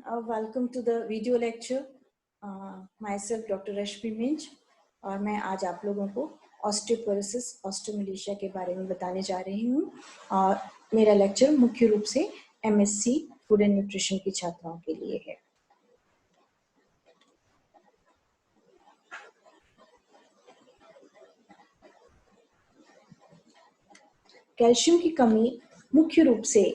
Welcome to the video lecture. Myself doctor Rashmi Minj और मैं आज आप लोगों को ऑस्टियोपोरोसिस ऑस्टियोमलेशिया के बारे में बताने जा रही हूँ। और मेरा लेक्चर मुख्य रूप से एमएससी फूड एंड न्यूट्रिशन की छात्राओं के लिए है। कैल्शियम की कमी मुख्य रूप से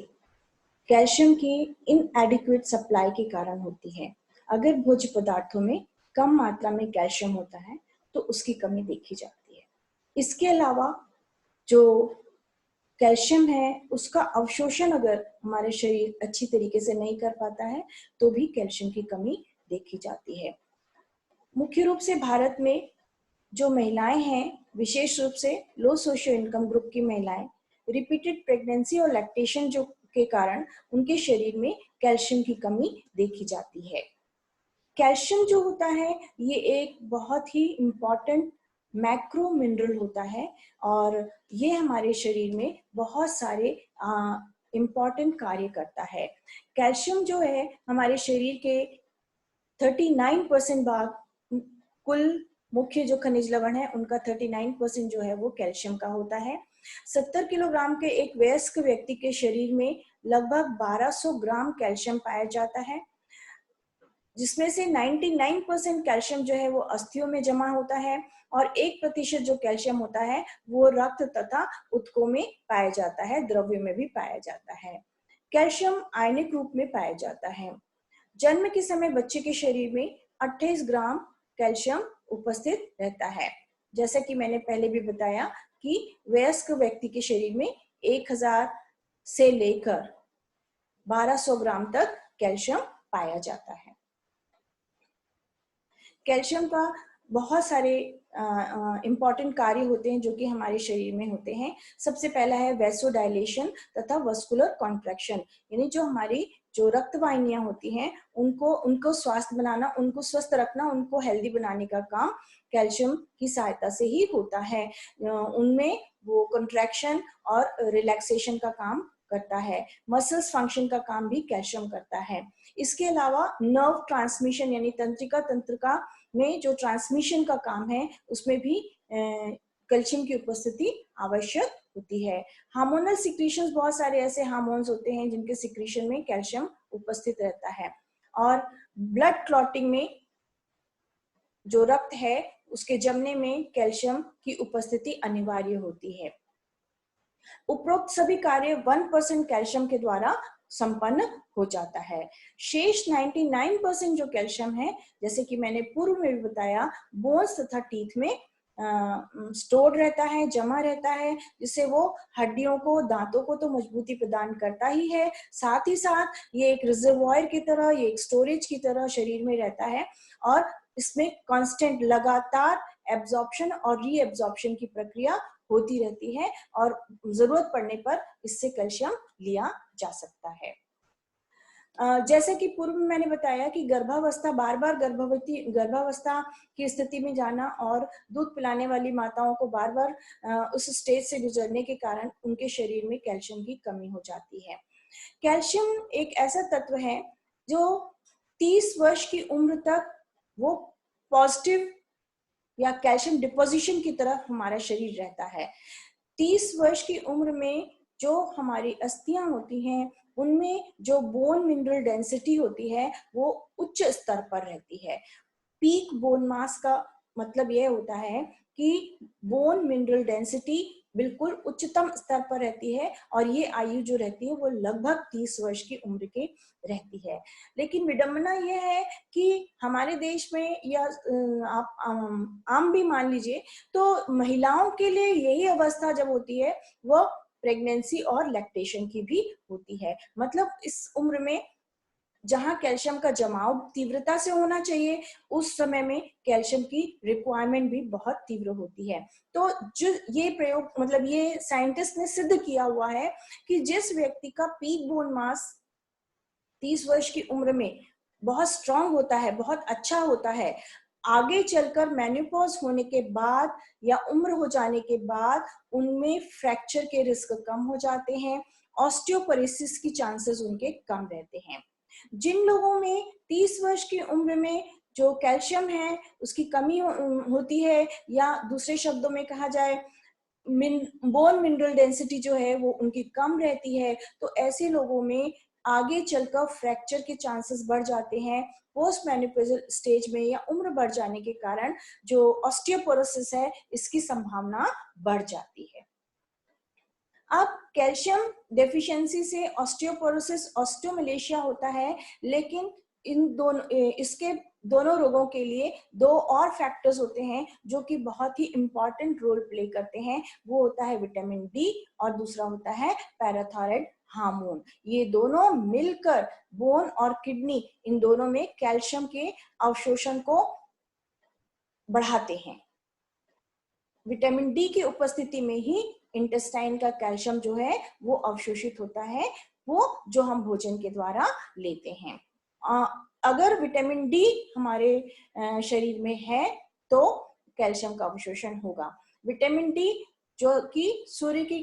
कैल्शियम की इनएडिक्वेट सप्लाई के कारण होती है। अगर भोज्य पदार्थों में कम मात्रा में कैल्शियम होता है तो उसकी कमी देखी जाती है। इसके अलावा जो कैल्शियम है उसका अवशोषण अगर हमारे शरीर अच्छी तरीके से नहीं कर पाता है तो भी कैल्शियम की कमी देखी जाती है। मुख्य रूप से भारत में जो महिलाएं हैं, विशेष रूप से लो सोशियो इनकम ग्रुप की महिलाएं, रिपीटेड प्रेगनेंसी और लैक्टेशन जो के कारण उनके शरीर में कैल्शियम की कमी देखी जाती है। कैल्शियम जो होता है ये एक बहुत ही इम्पॉर्टेंट मैक्रो मिनरल होता है और ये हमारे शरीर में बहुत सारे इम्पॉर्टेंट कार्य करता है। कैल्शियम जो है हमारे शरीर के 39% भाग कुल मुख्य जो खनिज लवण है उनका 39% जो है वो कैल्शियम का होता है। 70 किलोग्राम के एक वयस्क व्यक्ति के शरीर में लगभग 1200 ग्राम कैल्शियम पाया जाता है, जिसमें से 99% कैल्शियम जो है वो अस्थियों में जमा होता है और 1% जो कैल्शियम होता है वो रक्त तथा ऊतकों में पाया जाता है, द्रव्य में भी पाया जाता है। कैल्शियम आयनिक रूप में पाया जाता है। जन्म के समय बच्चे के शरीर में 28 ग्राम कैल्शियम उपस्थित रहता है। जैसा कि मैंने पहले भी बताया कि वयस्क व्यक्ति के शरीर में 1000 से लेकर 1200 ग्राम तक कैल्शियम पाया जाता है। कैल्शियम का बहुत सारे इम्पॉर्टेंट कार्य होते हैं जो कि हमारे शरीर में होते हैं। सबसे पहला है वैसोडाइलेशन तथा वस्कुलर कॉन्ट्रैक्शन, यानी जो हमारी जो रक्तवाहिनियां होती हैं उनको स्वास्थ्य बनाना, उनको स्वस्थ रखना, उनको हेल्दी बनाने का काम कैल्शियम की सहायता से ही होता है। उनमें वो कॉन्ट्रैक्शन और रिलैक्सेशन का काम करता है। मसल्स फंक्शन का काम भी कैल्शियम करता है। इसके अलावा नर्व ट्रांसमिशन यानी तंत्रिका तंत्रिका में जो ट्रांसमिशन का काम है उसमें भी कैल्शियम की उपस्थिति आवश्यक होती है। हार्मोनल सिक्रीशंस, बहुत सारे ऐसे हार्मोन्स होते हैं जिनके सिक्रीशन में कैल्शियम उपस्थित रहता है। और ब्लड क्लॉटिंग में जो रक्त है उसके जमने में कैल्शियम की उपस्थिति अनिवार्य होती है। उपरोक्त सभी कार्य 1% कैल्शियम के द्वारा संपन्न हो जाता है। शेष 99% जो कैल्शियम है, जैसे कि मैंने पूर्व में भी बताया, बोन्स तथा टीथ में स्टोर्ड रहता है, जमा रहता है, जिससे वो हड्डियों को, दांतों को तो मजबूती प्रदान करता ही है, साथ ही साथ ये एक रिजर्वॉयर की तरह, ये एक स्टोरेज की तरह शरीर में रहता है और इसमें कांस्टेंट लगातार एब्जॉर्प्शन और रीएब्जॉर्प्शन की प्रक्रिया होती रहती है और जरूरत पड़ने पर इससे कैल्शियम लिया जा सकता है। जैसे कि पूर्व में मैंने बताया कि गर्भावस्था, बार बार गर्भावस्था की स्थिति में जाना और दूध पिलाने वाली माताओं को बार बार उस स्टेज से गुजरने के कारण उनके शरीर में कैल्शियम की कमी हो जाती है। कैल्शियम एक ऐसा तत्व है जो 30 वर्ष की उम्र तक वो पॉजिटिव या कैल्शियम डिपोजिशन की तरफ हमारा शरीर रहता है। 30 वर्ष की उम्र में जो हमारी अस्थियां होती हैं उनमें जो बोन मिनरल डेंसिटी होती है वो उच्च स्तर पर रहती है। पीक बोन मास का मतलब यह होता है कि बोन मिनरल डेंसिटी बिल्कुल उच्चतम स्तर पर रहती है और ये आयु जो रहती है वो लगभग 30 वर्ष की उम्र की रहती है। लेकिन विडंबना यह है कि हमारे देश में या आप आम भी मान लीजिए तो महिलाओं के लिए यही अवस्था जब होती है वो प्रेगनेंसी और लैक्टेशन की भी होती है। मतलब इस उम्र में जहां कैल्शियम का जमाव तीव्रता से होना चाहिए उस समय में कैल्शियम की रिक्वायरमेंट भी बहुत तीव्र होती है। तो जो ये प्रयोग, मतलब ये साइंटिस्ट ने सिद्ध किया हुआ है कि जिस व्यक्ति का पीक बोन मास 30 वर्ष की उम्र में बहुत स्ट्रांग होता है, बहुत अच्छा होता है, आगे चलकर मेनोपॉज होने के बाद या उम्र हो जाने के बाद उनमें फ्रैक्चर के रिस्क कम हो जाते हैं, ऑस्टियोपोरोसिस की चांसेस उनके कम रहते हैं। जिन लोगों में 30 वर्ष की उम्र में जो कैल्शियम है उसकी कमी होती है, या दूसरे शब्दों में कहा जाए बोन मिनरल डेंसिटी जो है वो उनकी कम रहती है, तो ऐसे लोगों में आगे चलकर फ्रैक्चर के चांसेस बढ़ जाते हैं। पोस्ट मेनोपॉजल स्टेज में या उम्र बढ़ जाने के कारण जो ऑस्टियोपोरोसिस है इसकी संभावना बढ़ जाती है। अब कैल्शियम डेफिशिएंसी से ऑस्टियोपोरोसिस, ऑस्टियोमलेशिया होता है, लेकिन इन दोनों इसके दोनों रोगों के लिए दो और फैक्टर्स होते हैं जो कि बहुत ही इंपॉर्टेंट रोल प्ले करते हैं। वो होता है विटामिन डी और दूसरा होता है पैराथायरॉइड हार्मोन। ये दोनों मिलकर बोन और किडनी, इन दोनों में कैल्शियम के अवशोषण को बढ़ाते हैं। विटामिन डी की उपस्थिति में ही इंटेस्टाइन का कैल्शियम जो है वो अवशोषित होता है, वो जो हम भोजन के द्वारा लेते हैं। अगर विटामिन डी हमारे शरीर में है तो कैल्शियम का अवशोषण होगा। विटामिन डी जो कि सूर्य की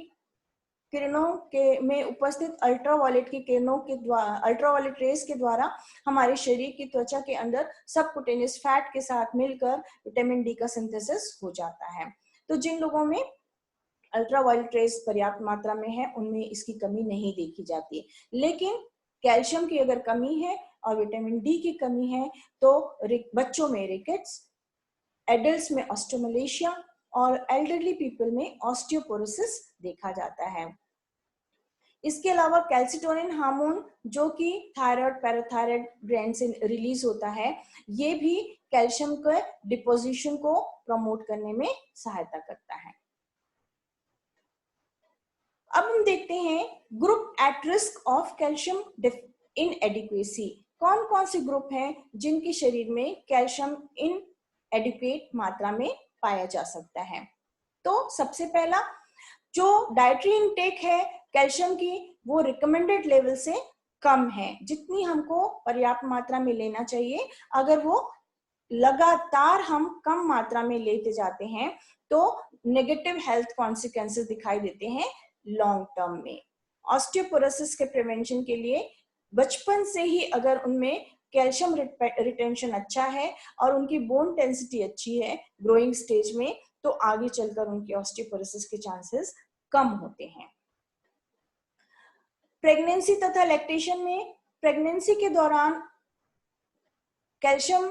किरणों के में उपस्थित अल्ट्रावायलेट की किरणों के द्वारा, अल्ट्रावायलेट रेस के द्वारा हमारे शरीर की त्वचा के अंदर सबक्यूटेनियस फैट के साथ मिलकर विटामिन डी का सिंथेसिस हो जाता है। तो जिन लोगों में अल्ट्रावायलेट रेस पर्याप्त मात्रा में है उनमें इसकी कमी नहीं देखी जाती, लेकिन कैल्शियम की अगर कमी है और विटामिन डी की कमी है तो बच्चों में रिकेट्स, एडल्ट्स में ऑस्टियोमलेशिया और एल्डरली पीपल में ऑस्टियोपोरोसिस देखा जाता है। इसके अलावा कैल्सिटोनिन हार्मोन जो कि थायराइड पैराथायराइड ग्लैंड से रिलीज होता है, ये भी कैल्शियम के डिपोजिशन को प्रमोट करने में सहायता करता है। अब हम देखते हैं group at risk of calcium inadequacy. कौन कौन से ग्रुप हैं जिनके शरीर में कैल्शियम इनएडिक्वेट मात्रा में पाया जा सकता है। तो सबसे पहला जो डाइटरी इनटेक है कैल्शियम की वो रिकमेंडेड लेवल से कम है, जितनी हमको पर्याप्त मात्रा में लेना चाहिए। अगर वो लगातार हम कम मात्रा में लेते जाते हैं तो नेगेटिव हेल्थ कॉन्सिक्वेंसेस दिखाई देते हैं लॉन्ग टर्म में। ऑस्टियोपोरोसिस के प्रिवेंशन के लिए बचपन से ही अगर उनमें कैल्शियम रिटेंशन अच्छा है और उनकी बोन डेंसिटी अच्छी है ग्रोइंग स्टेज में, तो आगे चलकर उनकी ऑस्टियोपोरोसिस के चांसेस कम होते हैं। प्रेगनेंसी तथा लैक्टेशन में प्रेगनेंसी के दौरान कैल्शियम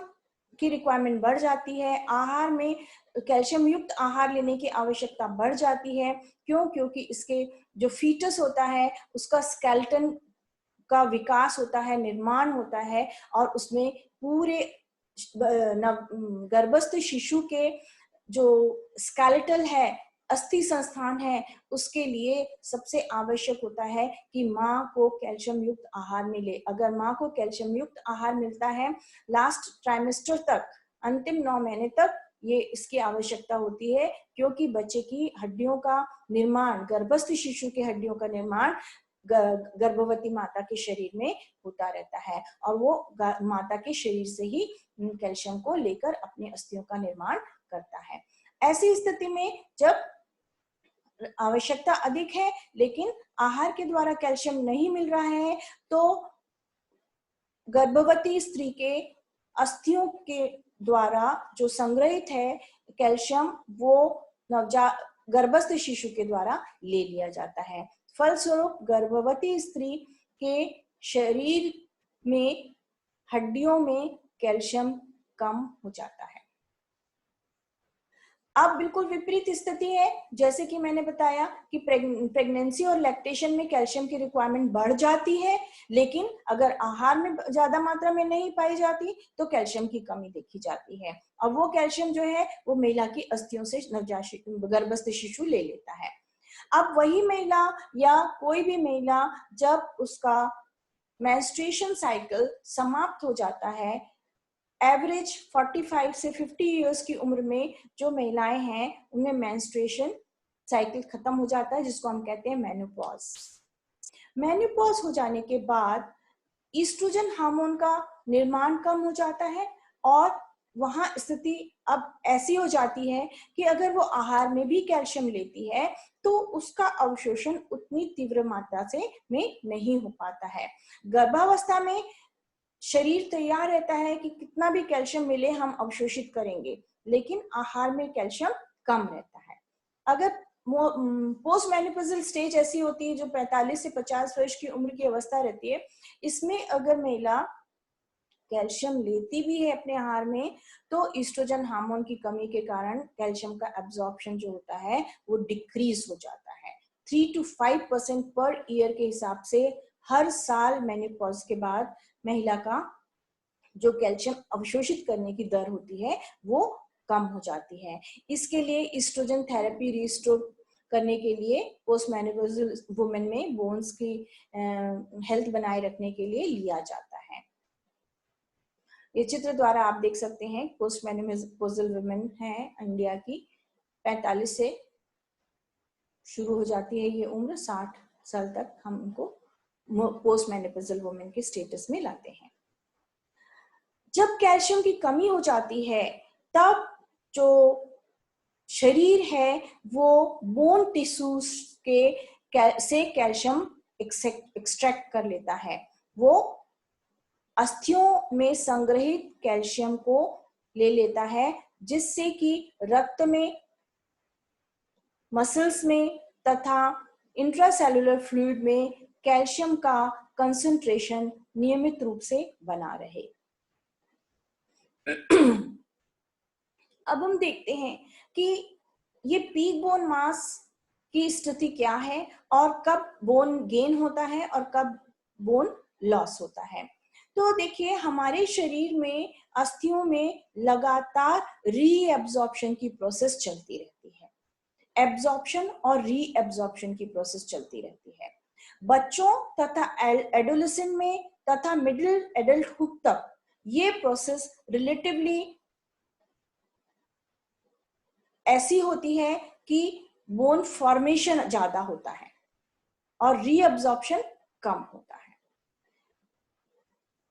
की रिक्वायरमेंट बढ़ जाती है। आहार में कैल्शियम युक्त आहार लेने की आवश्यकता बढ़ जाती है। क्यों? क्योंकि इसके जो फीटस होता है उसका स्केलेटन का विकास होता है, निर्माण होता है, और उसमें पूरे गर्भस्थ शिशु के जो स्केलेटल है, अस्थि संस्थान है, उसके लिए सबसे आवश्यक होता है कि माँ को कैल्शियम युक्त आहार मिले। अगर माँ को कैल्शियम युक्त आहार मिलता है लास्ट ट्राइमेस्टर तक, अंतिम 9 महीने तक, ये इसकी आवश्यकता होती है, क्योंकि बच्चे की हड्डियों का निर्माण, गर्भस्थ शिशु की हड्डियों का निर्माण गर्भवती माता के शरीर में होता रहता है, और वो माता के शरीर से ही कैल्शियम को लेकर अपनी अस्थियों का निर्माण करता है। ऐसी स्थिति में जब आवश्यकता अधिक है लेकिन आहार के द्वारा कैल्शियम नहीं मिल रहा है, तो गर्भवती स्त्री के अस्थियों के द्वारा जो संग्रहित है कैल्शियम वो गर्भस्थ शिशु के द्वारा ले लिया जाता है। फलस्वरूप गर्भवती स्त्री के शरीर में, हड्डियों में कैल्शियम कम हो जाता है। अब बिल्कुल विपरीत स्थिति है, जैसे कि मैंने बताया कि प्रेगनेंसी और लैक्टेशन में कैल्शियम की रिक्वायरमेंट बढ़ जाती है, लेकिन अगर आहार में ज्यादा मात्रा में नहीं पाई जाती तो कैल्शियम की कमी देखी जाती है, और वो कैल्शियम जो है वो महिला की अस्थियों से गर्भस्थ शिशु ले लेता है। अब वही महिला या कोई भी महिला जब उसका मेंस्ट्रुएशन साइकिल समाप्त हो जाता है, एवरेज 45 से 50 इयर्स की उम्र में जो महिलाएं हैं उनमें मेंस्ट्रुएशन साइकिल खत्म हो जाता है, जिसको हम कहते हैं मेनोपॉज। मेनोपॉज हो जाने के बाद ईस्ट्रोजन हार्मोन का निर्माण कम हो जाता है, और वहां स्थिति अब ऐसी हो जाती है कि अगर वो आहार में भी कैल्शियम लेती है तो उसका अवशोषण उतनी तीव्र मात्रा से में नहीं हो पाता है। गर्भावस्था में शरीर तैयार रहता है कि कितना भी कैल्शियम मिले हम अवशोषित करेंगे, लेकिन आहार में कैल्शियम कम रहता है। अगर पोस्ट मेनोपॉजल स्टेज ऐसी होती है जो 45 से 50 वर्ष की उम्र की अवस्था रहती है, इसमें अगर महिला कैल्शियम लेती भी है अपने आहार में, तो ईस्ट्रोजन हार्मोन की कमी के कारण कैल्शियम का एब्जॉर्प्शन जो होता है वो डिक्रीज हो जाता है। 3 to 5% पर ईयर के हिसाब से हर साल मेनोपॉज के बाद महिला का जो कैल्शियम अवशोषित करने की दर होती है वो कम हो जाती है। इसके लिए ईस्ट्रोजन थेरेपी रिस्टोर करने के लिए पोस्ट मेनोपॉजल वुमेन में बोन्स की हेल्थ बनाए रखने के लिए लिया जाता है। ये चित्र द्वारा आप देख सकते हैं, पोस्ट मेनोपॉजल वुमेन है इंडिया की, 45 से शुरू हो जाती है ये उम्र, 60 साल तक हम उनको पोस्ट मेनोपॉजल वुमेन के स्टेटस में लाते हैं। जब कैल्शियम की कमी हो जाती है तब जो शरीर है वो बोन टिश्यूज से कैल्शियम एक्सट्रैक्ट कर लेता है। वो अस्थियों में संग्रहित कैल्शियम को ले लेता है, जिससे कि रक्त में, मसल्स में तथा इंट्रासेलुलर फ्लूइड में कैल्शियम का कंसंट्रेशन नियमित रूप से बना रहे। अब हम देखते हैं कि ये पीक बोन मास की स्थिति क्या है और कब बोन गेन होता है और कब बोन लॉस होता है। तो देखिए, हमारे शरीर में अस्थियों में लगातार रीएब्जॉर्प्शन की प्रोसेस चलती रहती है। एब्जॉर्प्शन और रीएब्जॉर्प्शन की प्रोसेस चलती रहती है। बच्चों तथा एडोलेसेंट में तथा मिडिल एडल्टहुड तक ये प्रोसेस रिलेटिवली ऐसी होती है कि बोन फॉर्मेशन ज्यादा होता है और रीअब्जॉर्प्शन कम होता है।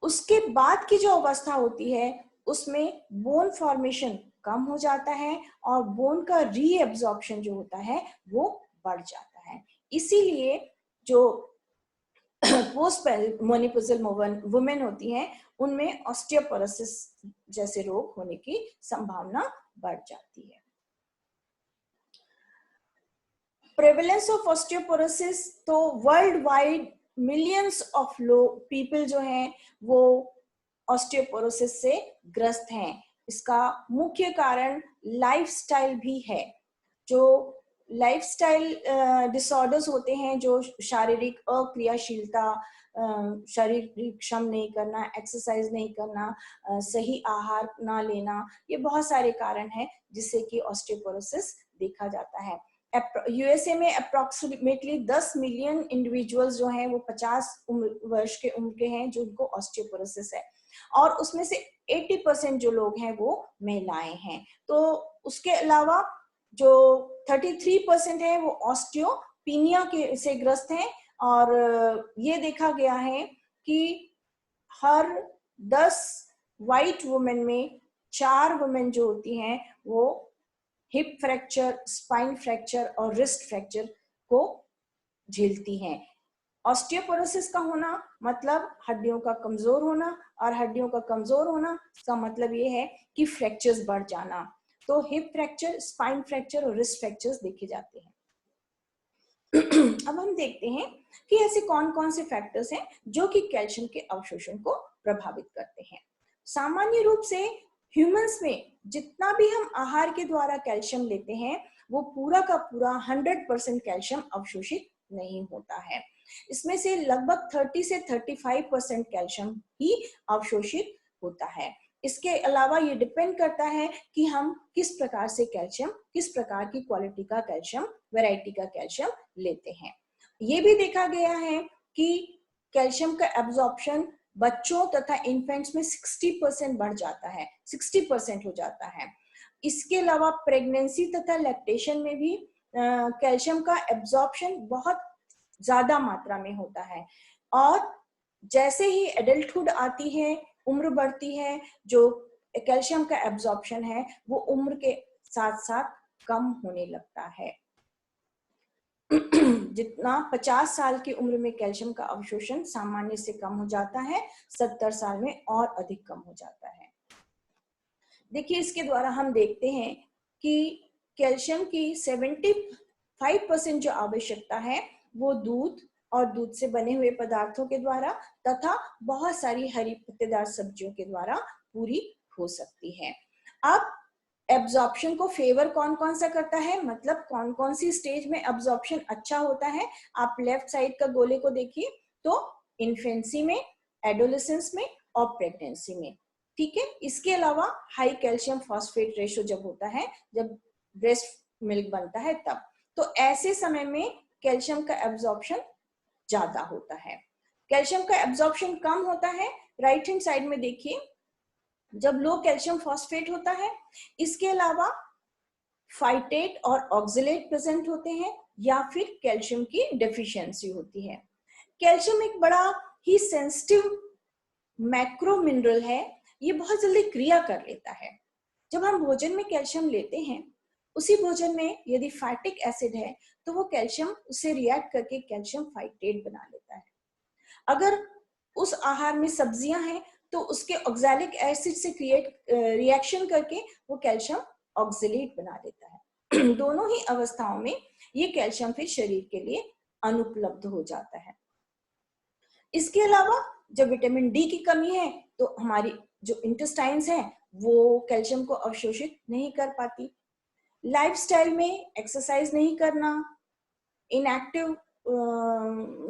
उसके बाद की जो अवस्था होती है उसमें बोन फॉर्मेशन कम हो जाता है और बोन का रीअब्जॉर्प्शन जो होता है वो बढ़ जाता है। इसीलिए जो पोस्ट मेनोपॉजल वुमेन होती हैं उनमें ऑस्टियोपोरोसिस जैसे रोग होने की संभावना बढ़ जाती है। प्रेवलेंस ऑफ ऑस्टियोपोरोसिस, तो world wide millions of people जो हैं वो ऑस्टियोपोरोसिस से ग्रस्त हैं। इसका मुख्य कारण लाइफस्टाइल भी है। जो लाइफस्टाइल डिसऑर्डर्स होते हैं, जो शारीरिक अक्रियाशीलता, शारीरिक श्रम नहीं करना, एक्सरसाइज नहीं करना, सही आहार ना लेना, ये बहुत सारे कारण हैं जिससे कि ऑस्टियोपोरोसिस देखा जाता है। यूएसए में अप्रोक्सीमेटली 10 मिलियन इंडिविजुअल्स जो हैं वो 50 वर्ष के उम्र के हैं जिनको ऑस्टियोपोरोसिस है, और उसमें से 80% जो लोग हैं वो महिलाएं हैं। तो उसके अलावा जो 33% है वो ऑस्टियोपीनिया के से ग्रस्त हैं, और ये देखा गया है कि हर 10 वाइट वुमेन में 4 वुमेन जो होती हैं वो हिप फ्रैक्चर, स्पाइन फ्रैक्चर और रिस्ट फ्रैक्चर को झेलती हैं। ऑस्टियोपोरोसिस का होना मतलब हड्डियों का कमजोर होना, और हड्डियों का कमजोर होना इसका मतलब ये है कि फ्रैक्चर्स बढ़ जाना। तो हिप फ्रैक्चर, स्पाइन फ्रैक्चर और रिस्ट फ्रैक्चर्स देखे जाते हैं। अब हम देखते हैं कि ऐसे कौन कौन से फैक्टर्स हैं जो कि कैल्शियम के अवशोषण को प्रभावित करते हैं। सामान्य रूप से ह्यूमंस में जितना भी हम आहार के द्वारा कैल्शियम लेते हैं वो पूरा का पूरा 100% कैल्शियम अवशोषित नहीं होता है। इसमें से लगभग 30 से 35% कैल्शियम ही अवशोषित होता है। इसके अलावा ये डिपेंड करता है कि हम किस प्रकार से कैल्शियम, किस प्रकार की क्वालिटी का कैल्शियम, वैरायटी का कैल्शियम लेते हैं। ये भी देखा गया है कि कैल्शियम का एब्जॉर्प्शन बच्चों तथा इन्फेंट्स में 60% बढ़ जाता है, 60% हो जाता है। इसके अलावा प्रेगनेंसी तथा लैक्टेशन में भी कैल्शियम का एब्जॉर्प्शन बहुत ज्यादा मात्रा में होता है, और जैसे ही एडल्टहुड आती है, उम्र बढ़ती है, जो कैल्शियम का एब्जॉर्प्शन है वो उम्र के साथ साथ कम होने लगता है। जितना 50 साल की उम्र में कैल्शियम का अवशोषण सामान्य से कम हो जाता है, 70 साल में और अधिक कम हो जाता है। देखिए, इसके द्वारा हम देखते हैं कि कैल्शियम की 75% जो आवश्यकता है वो दूध और दूध से बने हुए पदार्थों के द्वारा तथा बहुत सारी हरी पत्तेदार सब्जियों के द्वारा पूरी हो सकती है। अब एब्जॉर्प्शन को फेवर कौन कौन सा करता है, मतलब कौन कौन सी स्टेज में एब्जॉर्प्शन अच्छा होता है। आप लेफ्ट साइड का गोले को देखिए तो इन्फेंसी में, एडोलेसेंस में और प्रेगनेंसी में, ठीक है। इसके अलावा हाई कैल्शियम फॉस्फेट रेशो जब होता है, जब ब्रेस्ट मिल्क बनता है तब, तो ऐसे समय में कैल्शियम का एब्जॉर्प्शन ज्यादा होता है। कैल्शियम का एब्जॉर्प्शन कम होता है, राइट हैंड साइड में देखिए, जब लो कैल्शियम फॉस्फेट होता है। इसके अलावा फाइटेट और ऑक्सलेट प्रेजेंट होते हैं या फिर कैल्शियम की डेफिशिएंसी होती है। कैल्शियम एक बड़ा ही सेंसिटिव मैक्रो मिनरल है, ये बहुत जल्दी क्रिया कर लेता है। जब हम भोजन में कैल्शियम लेते हैं, उसी भोजन में यदि फैटिक एसिड है तो वो कैल्शियम उससे रिएक्ट करके कैल्शियम फाइटेट बना लेता है। अगर उस आहार में सब्जियां हैं तो उसके ऑक्सैलिक एसिड से रिएक्शन करके वो कैल्शियम ऑक्सलेट बना देता है। दोनों ही अवस्थाओं में ये कैल्शियम फिर शरीर के लिए अनुपलब्ध हो जाता है। इसके अलावा जब विटामिन डी की कमी है तो हमारी जो इंटेस्टाइन्स हैं वो कैल्शियम को अवशोषित नहीं कर पाती। लाइफस्टाइल में एक्सरसाइज नहीं करना, इनएक्टिव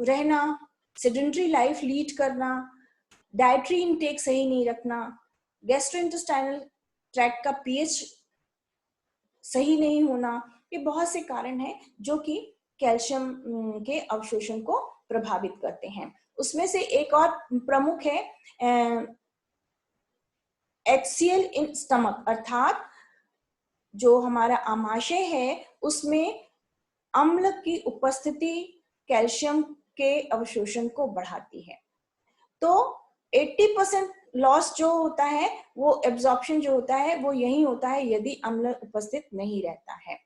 रहना, सेडेंटरी लाइफ लीड करना, डाइटरी इनटेक सही नहीं रखना, गैस्ट्रोइंटेस्टाइनल ट्रैक्ट का पीएच सही नहीं होना, ये बहुत से कारण हैं जो कि कैल्शियम के अवशोषण को प्रभावित करते हैं। उसमें से एक और प्रमुख है HCl इन स्टमक, अर्थात जो हमारा आमाशय है उसमें अम्ल की उपस्थिति कैल्शियम के अवशोषण को बढ़ाती है। तो 80% लॉस जो होता है, वो एब्जॉर्प्शन जो होता है वो यही होता है यदि अम्ल उपस्थित नहीं रहता है।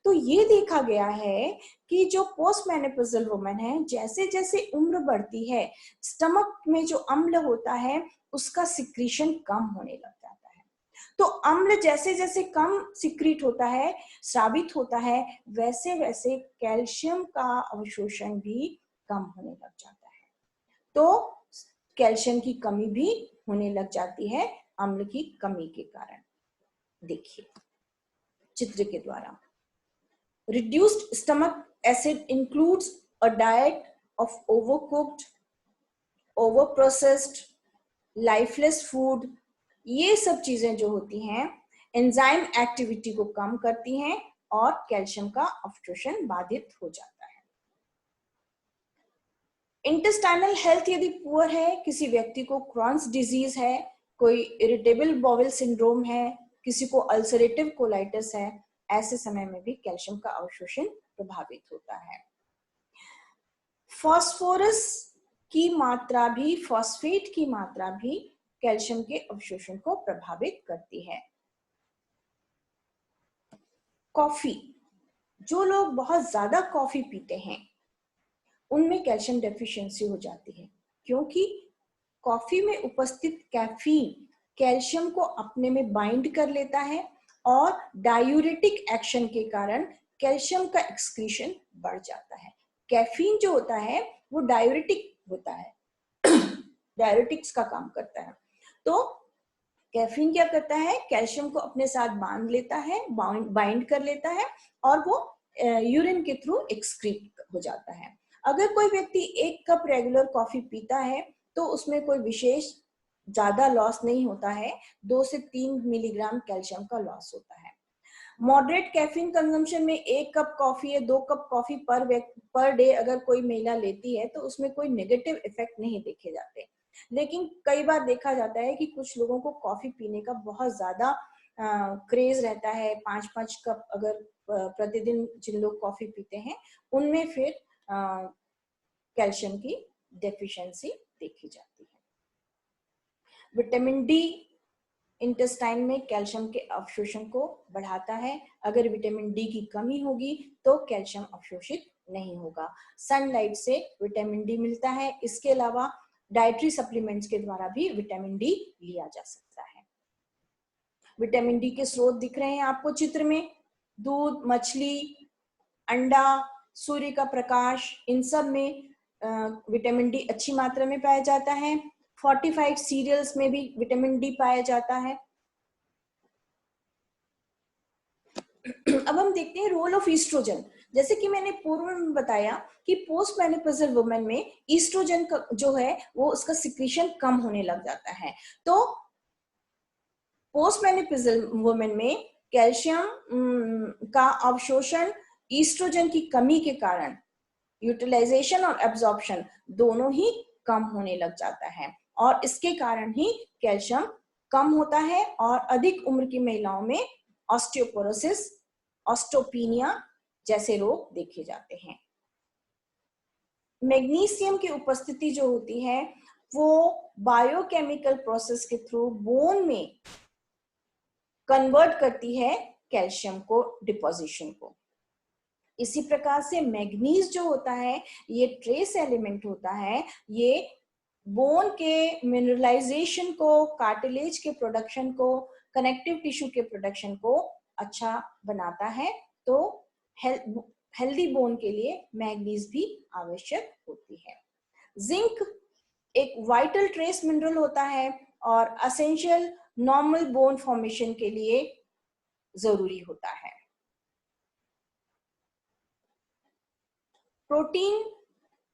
तो ये देखा गया है कि जो पोस्ट मेनोपॉजल वुमेन है, जैसे जैसे उम्र बढ़ती है, स्टमक में जो अम्ल होता है उसका सिक्रीशन कम होने लग जाता है। तो अम्ल जैसे जैसे कम सिक्रीट होता है, स्रावित होता है, वैसे वैसे कैल्शियम का अवशोषण भी कम होने लग जाता है। तो कैल्शियम की कमी भी होने लग जाती है अम्ल की कमी के कारण। देखिए चित्र के द्वारा, reduced stomach acid includes a diet of overcooked, overprocessed, lifeless food। ये सब चीजें जो होती हैं एंजाइम एक्टिविटी को कम करती हैं और कैल्शियम का अवशोषण बाधित हो जाता है। इंटेस्टाइनल हेल्थ यदि पुअर है, किसी व्यक्ति को क्रॉन्स डिजीज है, कोई इरिटेबल बॉवल सिंड्रोम है, किसी को अल्सरेटिव कोलाइटिस है, ऐसे समय में भी कैल्शियम का अवशोषण प्रभावित होता है। फास्फोरस की मात्रा भी, फॉस्फेट की मात्रा भी कैल्शियम के अवशोषण को प्रभावित करती है। कॉफी, जो लोग बहुत ज्यादा कॉफी पीते हैं उनमें कैल्शियम डेफिशिएंसी हो जाती है, क्योंकि कॉफी में उपस्थित कैफीन कैल्शियम को अपने में बाइंड कर लेता है और डायूरेटिक एक्शन के कारण कैल्शियम का एक्सक्रीशन बढ़ जाता है। कैफीन जो होता है वो डायूरेटिक होता है, डायूरेटिक्स का काम करता है। तो कैफीन क्या करता है, कैल्शियम को अपने साथ बांध लेता है, बाइंड कर लेता है और वो यूरिन के थ्रू एक्सक्रीट हो जाता है। अगर कोई व्यक्ति 1 कप रेगुलर कॉफी पीता है तो उसमें कोई विशेष ज्यादा लॉस नहीं होता है, 2 से 3 मिलीग्राम कैल्शियम का लॉस होता है। मॉडरेट कैफीन कंजम्पशन में 1 कप कॉफी या 2 कप कॉफी पर डे अगर कोई महिला लेती है तो उसमें कोई नेगेटिव इफेक्ट नहीं देखे जाते। लेकिन कई बार देखा जाता है कि कुछ लोगों को कॉफी पीने का बहुत ज्यादा क्रेज रहता है, 5-5 कप अगर प्रतिदिन जिन लोग कॉफी पीते हैं उनमें फिर कैल्शियम की डेफिशिएंसी देखी जाती है। विटामिन डी इंटेस्टाइन में कैल्शियम के अवशोषण को बढ़ाता है। अगर विटामिन डी की कमी होगी तो कैल्शियम अवशोषित नहीं होगा। सनलाइट से विटामिन डी मिलता है। इसके अलावा डाइटरी सप्लीमेंट्स के द्वारा भी विटामिन डी लिया जा सकता है। विटामिन डी के स्रोत दिख रहे हैं आपको चित्र में, दूध, मछली, अंडा, सूर्य का प्रकाश, इन सब में विटामिन डी अच्छी मात्रा में पाया जाता है। 45 सीरियल्स में भी विटामिन डी पाया जाता है। अब हम देखते हैं रोल ऑफ ईस्ट्रोजन। जैसे कि मैंने पूर्व में बताया कि पोस्ट मेनोपॉजल वुमेन में ईस्ट्रोजन का जो है वो उसका सिक्रीशन कम होने लग जाता है। तो पोस्ट मेनोपॉजल वुमेन में कैल्शियम का अवशोषण ईस्ट्रोजन की कमी के कारण यूटिलाइजेशन और एब्जॉर्प्शन दोनों ही कम होने लग जाता है, और इसके कारण ही कैल्शियम कम होता है और अधिक उम्र की महिलाओं में ऑस्टियोपोरोसिस, ऑस्टोपीनिया जैसे रोग देखे जाते हैं। मैग्नीशियम की उपस्थिति जो होती है वो बायोकेमिकल प्रोसेस के थ्रू बोन में कन्वर्ट करती है कैल्शियम को, डिपोजिशन को। इसी प्रकार से मैग्नीज जो होता है ये ट्रेस एलिमेंट होता है, ये बोन के मिनरलाइजेशन को, कार्टिलेज के प्रोडक्शन को, कनेक्टिव टिश्यू के प्रोडक्शन को अच्छा बनाता है। तो हेल्दी बोन के लिए मैग्नीज भी आवश्यक होती है। जिंक एक वाइटल ट्रेस मिनरल होता है और एसेंशियल नॉर्मल बोन फॉर्मेशन के लिए जरूरी होता है। प्रोटीन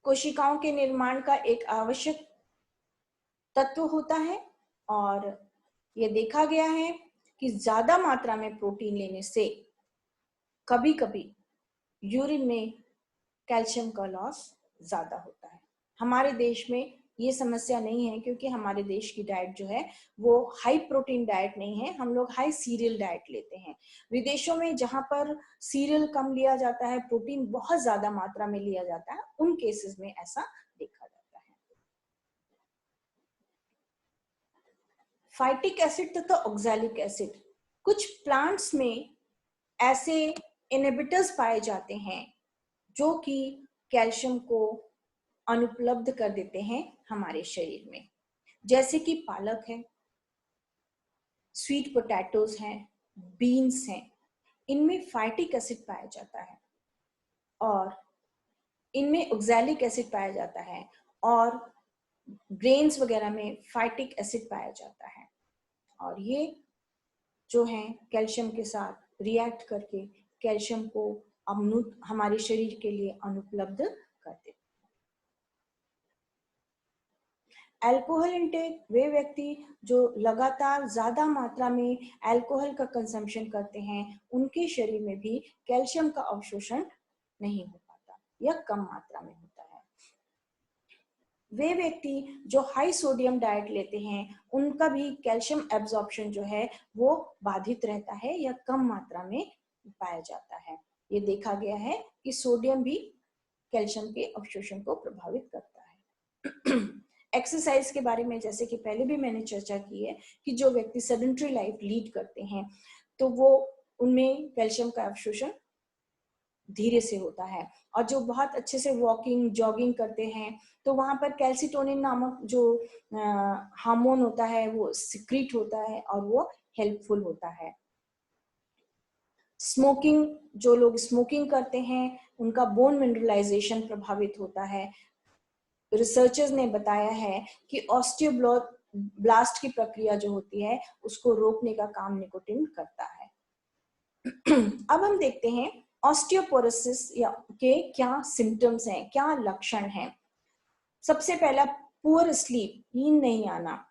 कोशिकाओं के निर्माण का एक आवश्यक तत्व होता है और यह देखा गया है कि ज्यादा मात्रा में प्रोटीन लेने से कभी कभी यूरिन में कैल्शियम का लॉस ज्यादा होता है। हमारे देश में ये समस्या नहीं है क्योंकि हमारे देश की डाइट जो है वो हाई प्रोटीन डाइट नहीं है, हम लोग हाई सीरियल डाइट लेते हैं। विदेशों में जहां पर सीरियल कम लिया जाता है, प्रोटीन बहुत ज्यादा मात्रा में लिया जाता है, उन केसेस में ऐसा देखा जाता है। फाइटिक एसिड तथा ऑक्सैलिक एसिड, कुछ प्लांट्स में ऐसे इनहिबिटर्स पाए जाते हैं जो कि कैल्शियम को अनुपलब्ध कर देते हैं हमारे शरीर में, जैसे कि पालक है, स्वीट पोटैटोज हैं, बीन्स हैं। इनमें फाइटिक एसिड पाया जाता है और इनमें ऑक्सैलिक एसिड पाया जाता है और ग्रेन्स वगैरह में फाइटिक एसिड पाया जाता है, और ये जो है कैल्शियम के साथ रिएक्ट करके कैल्शियम को हमारे शरीर के लिए अनुपलब्ध कर देते हैं। अल्कोहल इंटेक, वे व्यक्ति जो लगातार ज्यादा मात्रा में अल्कोहल का कंजम्पशन करते हैं, उनके शरीर में भी कैल्शियम का अवशोषण नहीं हो पाता या कम मात्रा में होता है। वे व्यक्ति जो हाई सोडियम डाइट लेते हैं, उनका भी कैल्शियम एब्जॉर्प्शन जो है वो बाधित रहता है या कम मात्रा में पाया जाता है। ये देखा गया है कि सोडियम भी कैल्शियम के अवशोषण को प्रभावित करता है। एक्सरसाइज के बारे में जैसे कि पहले भी मैंने चर्चा की है कि जो व्यक्ति सेडेंटरी लाइफ लीड करते हैं तो वो उनमें कैल्शियम का अवशोषण धीरे से होता है, और जो बहुत अच्छे से वॉकिंग, जॉगिंग करते हैं तो वहां पर कैल्सिटोनिन नामक जो हार्मोन होता है वो सिक्रीट होता है और वो हेल्पफुल होता है। स्मोकिंग, जो लोग स्मोकिंग करते हैं उनका बोन मिनरलाइजेशन प्रभावित होता है। रिसर्चर्स ने बताया है कि ऑस्टियोब्लास्ट की प्रक्रिया जो होती है उसको रोकने का काम निकोटिन करता है। अब हम देखते हैं ऑस्टियोपोरोसिस के क्या सिम्टम्स हैं, क्या लक्षण हैं। सबसे पहला, पुअर स्लीप, नींद नहीं आना,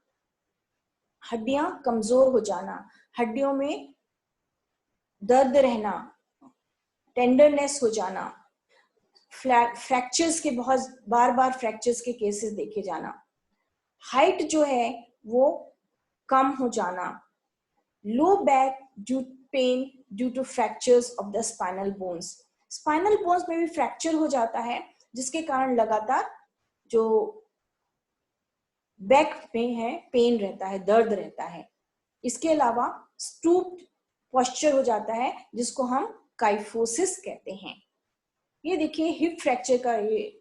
हड्डियां कमजोर हो जाना, हड्डियों में दर्द रहना, टेंडरनेस हो जाना, फ्रैक्चर्स के बहुत बार फ्रैक्चर्स के केसेस देखे जाना, हाइट जो है वो कम हो जाना, low back due pain due to fractures of the spinal bones. Spinal bones में भी फ्रैक्चर हो जाता है जिसके कारण लगातार जो बैक में है पेन रहता है, दर्द रहता है। इसके अलावा स्टूप्ड पोस्चर हो जाता है जिसको हम काइफोसिस कहते हैं। ये देखिए हिप फ्रैक्चर का ये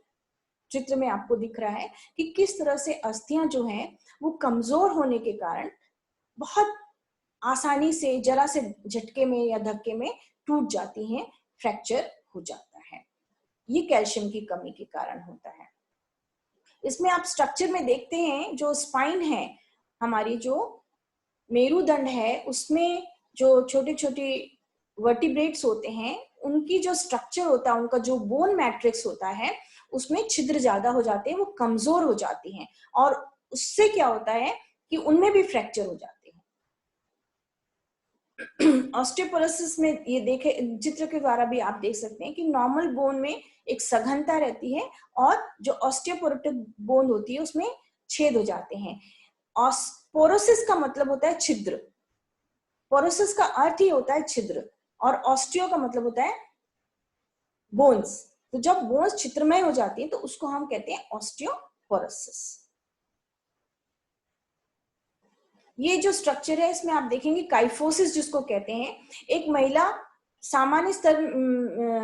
चित्र में आपको दिख रहा है कि किस तरह से अस्थियां जो हैं वो कमजोर होने के कारण बहुत आसानी से जरा से झटके में या धक्के में टूट जाती हैं, फ्रैक्चर हो जाता है। ये कैल्शियम की कमी के कारण होता है। इसमें आप स्ट्रक्चर में देखते हैं जो स्पाइन है, हमारी जो मेरुदंड है, उसमें जो छोटे छोटे वर्टिब्रेट्स होते हैं, उनकी जो स्ट्रक्चर होता है, उनका जो बोन मैट्रिक्स होता है, उसमें छिद्र ज्यादा हो जाते हैं, वो कमजोर हो जाती हैं और उससे क्या होता है कि उनमें भी फ्रैक्चर हो जाते हैं। ऑस्टियोपोरोसिस में ये देखे चित्र के द्वारा भी आप देख सकते हैं कि नॉर्मल बोन में एक सघनता रहती है और जो ऑस्टियोपोरोटिक बोन होती है उसमें छेद हो जाते हैं। पोरोसिस का मतलब होता है छिद्र, पोरोसिस का अर्थ ही होता है छिद्र, और ऑस्टियो का मतलब होता है बोन्स। तो जब बोन्स छिद्रमय हो जाती है तो उसको हम कहते हैं ऑस्टियोपोरोसिस। ये जो स्ट्रक्चर है इसमें आप देखेंगे काइफोसिस जिसको कहते हैं, एक महिला सामान्य स्तर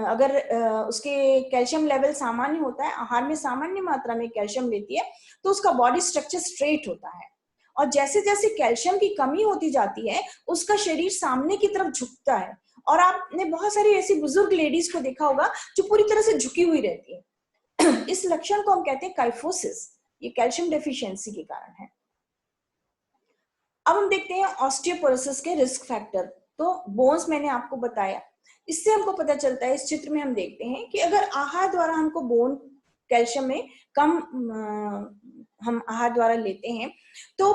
अगर उसके कैल्शियम लेवल सामान्य होता है, आहार में सामान्य मात्रा में कैल्शियम लेती है, तो उसका बॉडी स्ट्रक्चर स्ट्रेट होता है। और जैसे जैसे कैल्शियम की कमी होती जाती है उसका शरीर सामने की तरफ झुकता है। और आपने बहुत सारी ऐसी बुजुर्ग लेडीज को देखा होगा जो पूरी तरह से झुकी हुई रहती है। इस लक्षण को हम कहते हैं काइफोसिस। ये कैल्शियम डेफिशिएंसी के कारण है। अब हम देखते हैं ऑस्टियोपोरोसिस के रिस्क फैक्टर। तो बोन्स मैंने आपको बताया, इससे हमको पता चलता है, इस चित्र में हम देखते हैं कि अगर आहार द्वारा हमको बोन कैल्शियम में कम हम आहार द्वारा लेते हैं तो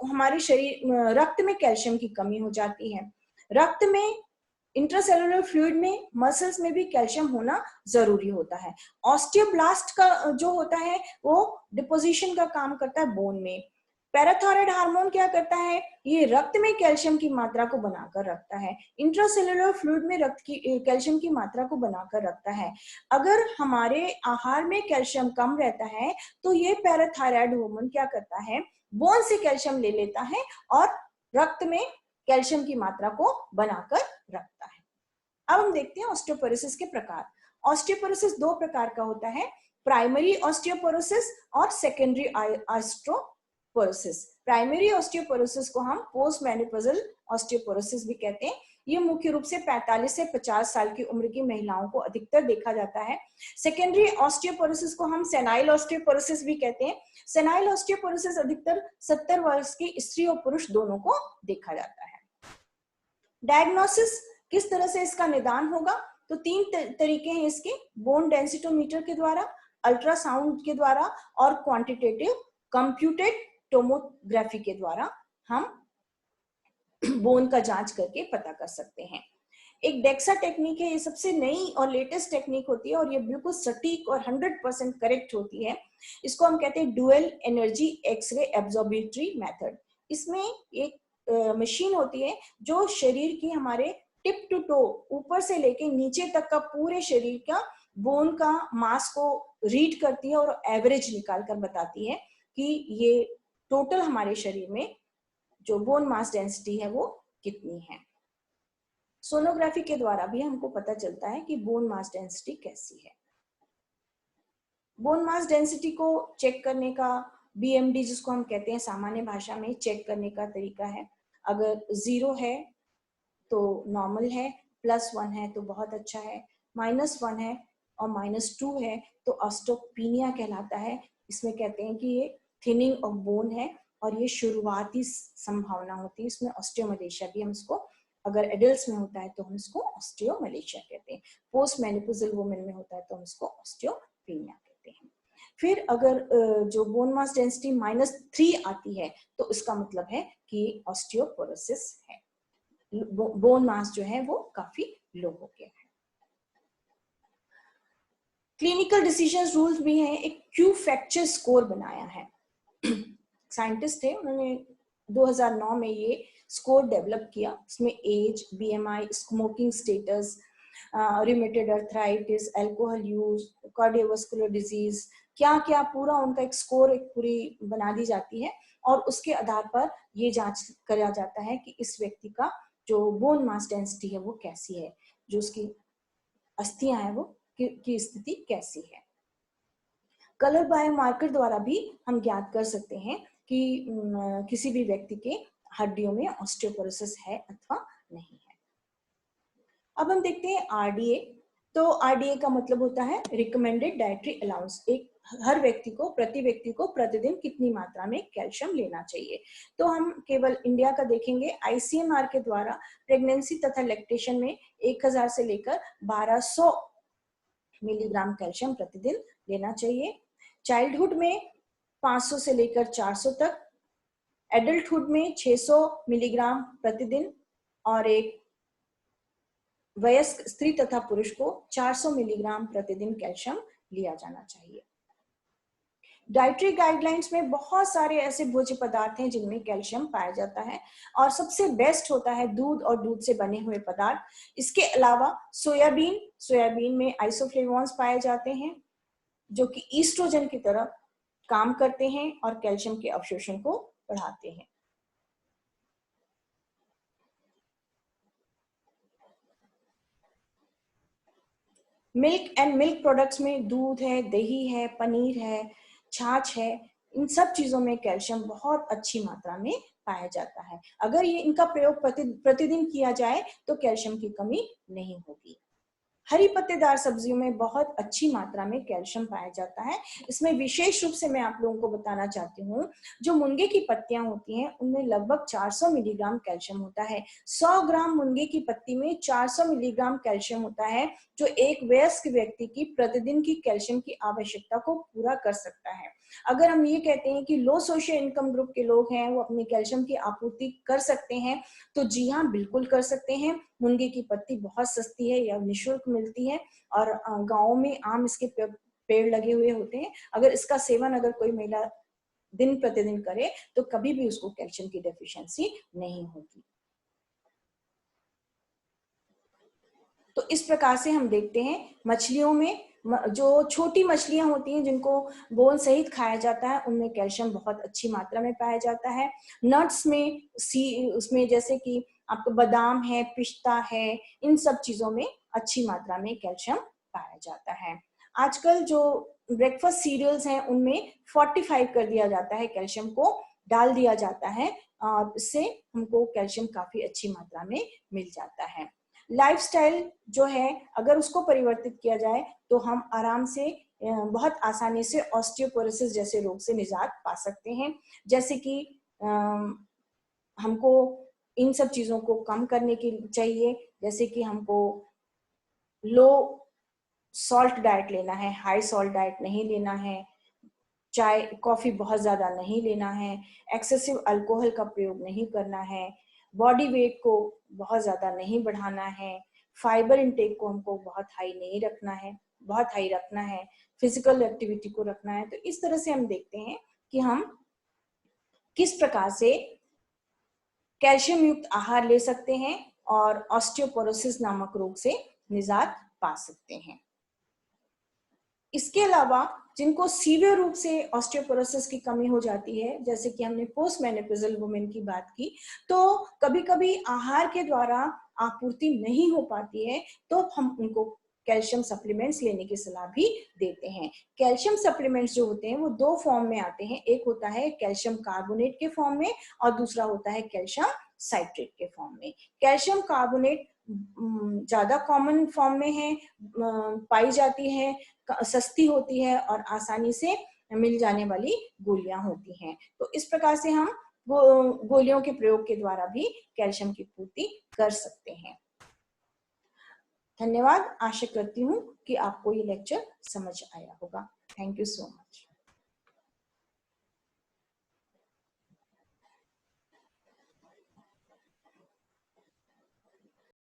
हमारे शरीर रक्त में कैल्शियम की कमी हो जाती है। रक्त में इंट्रासेलुलर फ्लूइड में मसल्स में भी कैल्शियम होना जरूरी होता है। ऑस्टियोब्लास्ट का जो होता है वो डिपोजिशन का काम करता है बोन में। पैराथायराइड हार्मोन क्या करता है, ये रक्त में कैल्शियम की मात्रा को बनाकर रखता है, इंट्रासेलुलर फ्लूइड में रक्त की कैल्शियम की मात्रा को बनाकर रखता है। अगर हमारे आहार में कैल्शियम कम रहता है तो ये पैराथायराइड हार्मोन क्या करता है, बोन से कैल्शियम ले लेता है और रक्त में कैल्शियम की मात्रा को बनाकर रखता है। अब हम देखते हैं ऑस्टियोपोरोसिस के प्रकार। ऑस्टियोपोरोसिस दो प्रकार का होता है, प्राइमरी ऑस्टियोपोरोसिस और सेकेंडरी ऑस्टियोपोरोसिस। प्राइमरी ऑस्टियोपोरोसिस को हम पोस्ट मेनोपॉजल ऑस्टियोपोरोसिस भी कहते हैं। ये मुख्य रूप से 45 से 50 साल की उम्र की महिलाओं को अधिकतर देखा जाता है। सेकेंडरी ऑस्टियोपोरोसिस को हम सेनाइल ऑस्टियोपोरोसिस भी कहते हैं। सेनाइल ऑस्टियोपोरोसिस अधिकतर 70 वर्ष की स्त्री और पुरुष दोनों को देखा जाता है। डायग्नोसिस, किस तरह से इसका निदान होगा, तो तीन तरीके हैं इसके, बोन डेंसिटोमीटर के द्वारा, अल्ट्रासाउंड के द्वारा और क्वांटिटेटिव कंप्यूटेड टोमोग्राफी के द्वारा हम बोन का जांच करके पता कर सकते हैं। एक डेक्सा टेक्निक है, ये सबसे नई और लेटेस्ट टेक्निक होती है और ये बिल्कुल सटीक और 100% करेक्ट होती है। इसको हम कहते हैं डुअल एनर्जी एक्सरे एब्जॉर्बेटरी मेथड। इसमें एक मशीन होती है जो शरीर की हमारे टिप टू टो, ऊपर से लेके नीचे तक का पूरे शरीर का बोन का मास को रीड करती है और एवरेज निकाल कर बताती है कि ये टोटल हमारे शरीर में जो बोन मास डेंसिटी है वो कितनी है। सोनोग्राफी के द्वारा भी हमको पता चलता है कि बोन मास डेंसिटी कैसी है। बोन मास डेंसिटी को चेक करने का बीएमडी जिसको हम कहते हैं सामान्य भाषा में चेक करने का तरीका है, अगर 0 है तो नॉर्मल है, +1 है तो बहुत अच्छा है, -1 है और -2 है तो ऑस्टियोपेनिया कहलाता है। इसमें कहते हैं कि ये थिनिंग ऑफ बोन है और ये शुरुआती संभावना होती है। इसमें ऑस्टियोमलेशिया भी हम इसको, अगर एडल्ट्स में होता है तो हम इसको ऑस्टियोमलेशिया कहते हैं, पोस्ट मेनोपॉजल वुमेन में होता है तो हम इसको ऑस्टियोपेनिया कहते हैं। फिर अगर जो बोन मास डेंसिटी -3 आती है तो इसका मतलब है कि ऑस्टियोपोरोसिस है, बोन मास जो है वो काफी लो हो गया है। क्लिनिकल डिसीजन रूल्स भी हैं, एक क्यू फ्रैक्चर स्कोर बनाया है। साइंटिस्ट थे, उन्होंने 2009 में ये स्कोर डेवलप किया। इसमें age, BMI, smoking status, rheumatoid arthritis, alcohol use, cardiovascular disease, क्या क्या पूरा उनका एक स्कोर एक पूरी बना दी जाती है और उसके आधार पर ये जांच करा जाता है कि इस व्यक्ति का जो बोन मास डेंसिटी है वो कैसी है, जो उसकी अस्थियां हैं वो की स्थिति कैसी है। कलर बायोमार्कर द्वारा भी हम ज्ञात कर सकते हैं कि किसी भी व्यक्ति के हड्डियों में ऑस्टियोपोरोसिस है अथवा नहीं है। अब हम देखते हैं आरडीए। तो आरडीए का मतलब होता है रिकमेंडेड डाइटरी अलाउंस। एक हर व्यक्ति को प्रतिदिन कितनी मात्रा में कैल्शियम लेना चाहिए। तो हम केवल इंडिया का देखेंगे, आईसीएमआर के द्वारा प्रेगनेंसी तथा लैक्टेशन में 1000 से लेकर 1200 मिलीग्राम कैल्शियम प्रतिदिन लेना चाहिए। चाइल्डहुड में 500 से लेकर 400 तक, एडल्टहुड में 600 मिलीग्राम प्रतिदिन, और एक वयस्क स्त्री तथा पुरुष को 400 मिलीग्राम प्रतिदिन कैल्शियम लिया जाना चाहिए। डाइटरी गाइडलाइंस में बहुत सारे ऐसे भोज्य पदार्थ हैं जिनमें कैल्शियम पाया जाता है, और सबसे बेस्ट होता है दूध और दूध से बने हुए पदार्थ। इसके अलावा सोयाबीन में आइसोफ्लेवोन्स पाए जाते हैं जो कि ईस्ट्रोजन की तरह काम करते हैं और कैल्शियम के अवशोषण को बढ़ाते हैं। मिल्क एंड मिल्क प्रोडक्ट्स में दूध है, दही है, पनीर है, छाछ है, इन सब चीजों में कैल्शियम बहुत अच्छी मात्रा में पाया जाता है। अगर ये इनका प्रयोग प्रतिदिन किया जाए तो कैल्शियम की कमी नहीं होगी। हरी पत्तेदार सब्जियों में बहुत अच्छी मात्रा में कैल्शियम पाया जाता है। इसमें विशेष रूप से मैं आप लोगों को बताना चाहती हूँ, जो मुनगे की पत्तियां होती हैं उनमें लगभग 400 मिलीग्राम कैल्शियम होता है। 100 ग्राम मुनगे की पत्ती में 400 मिलीग्राम कैल्शियम होता है, जो एक वयस्क व्यक्ति की प्रतिदिन की कैल्शियम की आवश्यकता को पूरा कर सकता है। अगर हम ये कहते हैं कि लो सोशियो इनकम ग्रुप के लोग हैं वो अपनी कैल्शियम की आपूर्ति कर सकते हैं, तो जी हाँ, बिल्कुल कर सकते हैं। मुनगे की पत्ती बहुत सस्ती है या निःशुल्क मिलती है, और गाँव में आम इसके पेड़ लगे हुए होते हैं। अगर इसका सेवन अगर कोई महिला दिन प्रतिदिन करे तो कभी भी उसको कैल्शियम की डेफिशिएंसी नहीं होगी। तो इस प्रकार से हम देखते हैं मछलियों में जो छोटी मछलियां होती हैं जिनको बोन सहित खाया जाता है उनमें कैल्शियम बहुत अच्छी मात्रा में पाया जाता है। नट्स में उसमें जैसे कि आपको बादाम है, पिस्ता है, इन सब चीजों में अच्छी मात्रा में कैल्शियम पाया जाता है। आजकल जो ब्रेकफास्ट सीरियल्स हैं उनमें 45 कर दिया जाता है, कैल्शियम को डाल दिया जाता है, और इससे हमको कैल्शियम काफी अच्छी मात्रा में मिल जाता है। लाइफस्टाइल जो है अगर उसको परिवर्तित किया जाए तो हम आराम से बहुत आसानी से ऑस्टियोपोरोसिस जैसे रोग से निजात पा सकते हैं। जैसे कि हमको इन सब चीजों को कम करने की चाहिए, जैसे कि हमको लो सॉल्ट डाइट लेना है, हाई सॉल्ट डाइट नहीं लेना है, चाय कॉफी बहुत ज्यादा नहीं लेना है, एक्सेसिव अल्कोहल का प्रयोग नहीं करना है, बॉडी वेट को बहुत ज्यादा नहीं बढ़ाना है, फाइबर इंटेक को हमको बहुत हाई नहीं रखना है, बहुत हाई रखना है, फिजिकल एक्टिविटी को रखना है। तो इस तरह से हम देखते हैं कि हम किस प्रकार से कैल्शियम युक्त आहार ले सकते हैं और ऑस्टियोपोरोसिस नामक रोग से निजात पा सकते हैं। इसके अलावा जिनको सीवियर रूप से ऑस्टियोपोरोसिस की कमी हो जाती है, जैसे कि हमने पोस्ट मेनोपॉजल वुमेन की बात की, तो कभी कभी आहार के द्वारा आपूर्ति नहीं हो पाती है, तो हम उनको कैल्शियम सप्लीमेंट्स लेने की सलाह भी देते हैं। कैल्शियम सप्लीमेंट्स जो होते हैं वो दो फॉर्म में आते हैं, एक होता है कैल्शियम कार्बोनेट के फॉर्म में और दूसरा होता है कैल्शियम साइट्रेट के फॉर्म में। कैल्शियम कार्बोनेट ज्यादा कॉमन फॉर्म में है, पाई जाती है, सस्ती होती है और आसानी से मिल जाने वाली गोलियां होती हैं। तो इस प्रकार से हम गोलियों के प्रयोग के द्वारा भी कैल्शियम की पूर्ति कर सकते हैं। धन्यवाद। आशा करती हूँ कि आपको ये लेक्चर समझ आया होगा। Thank you so much.